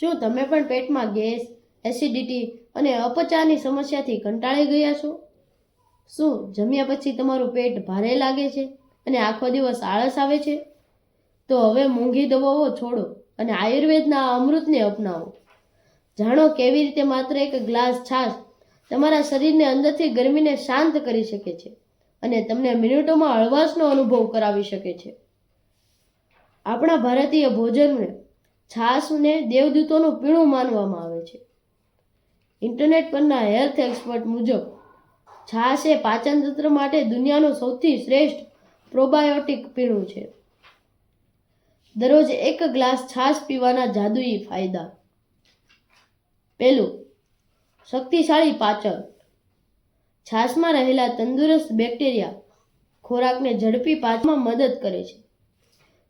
શું તમે પણ પેટમાં ગેસ, એસિડિટી અને અપચાની સમસ્યાથી કંટાળી ગયા છો? શું જમ્યા પછી તમારું પેટ ભારે લાગે છે અને આખો દિવસ આળસ આવે છે? તો હવે મોંઘી દવાઓ છોડો અને આયુર્વેદના આ અમૃતને અપનાવો. જાણો કેવી રીતે માત્ર એક ગ્લાસ છાશ તમારા શરીરને અંદરથી ગરમીને શાંત કરી શકે છે અને તમને મિનિટોમાં હળવાશનો અનુભવ કરાવી શકે છે. આપણા ભારતીય ભોજનને છાશને દેવદૂતોનું પીણું માનવામાં આવે છે. ઇન્ટરનેટ પરના હેલ્થ એક્સપર્ટ મુજબ છાશ એ પાચનતંત્ર માટે દુનિયાનું સૌથી શ્રેષ્ઠ પ્રોબાયોટિક પીણું છે. દરરોજ એક ગ્લાસ છાશ પીવાના જાદુઈ ફાયદા. પહેલું, શક્તિશાળી પાચન. છાશમાં રહેલા તંદુરસ્ત બેક્ટેરિયા ખોરાકને ઝડપી પાચનમાં મદદ કરે છે.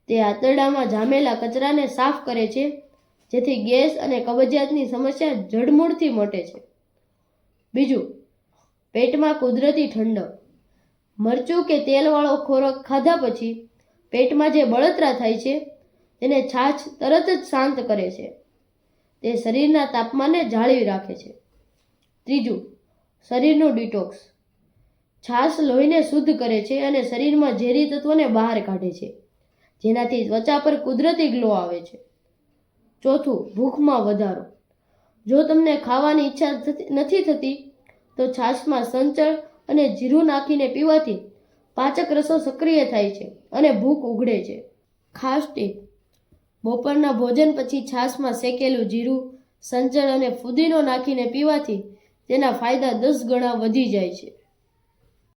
તે આંતરડામાં જામેલા કચરાને સાફ કરે છે, જેથી ગેસ અને કબજિયાતની સમસ્યા જડમૂળથી મટે છે. બીજું, પેટમાં કુદરતી ઠંડક. મરચું કે તેલવાળો ખોરાક ખાધા પછી પેટમાં જે બળતરા થાય છે તેને છાશ તરત જ શાંત કરે છે. તે શરીરના તાપમાનને જાળવી રાખે છે. ત્રીજું, શરીરનું ડિટોક્સ. છાશ લોહીને શુદ્ધ કરે છે અને શરીરમાં ઝેરી તત્વોને બહાર કાઢે છે, જેનાથી ત્વચા પર કુદરતી ગ્લો આવે છે. ચોથું, ભૂખમાં વધારો. જો તમને ખાવાની ઈચ્છા નથી થતી તો છાશમાં સંચળ અને જીરું નાખીને પીવાથી પાચક રસો સક્રિય થાય છે અને ભૂખ ઉઘડે છે. ખાસ ટીપ: બપોરના ભોજન પછી છાશમાં શેકેલું જીરું, સંચળ અને ફુદીનો નાખીને પીવાથી તેના ફાયદા 10 ગણા વધી જાય છે.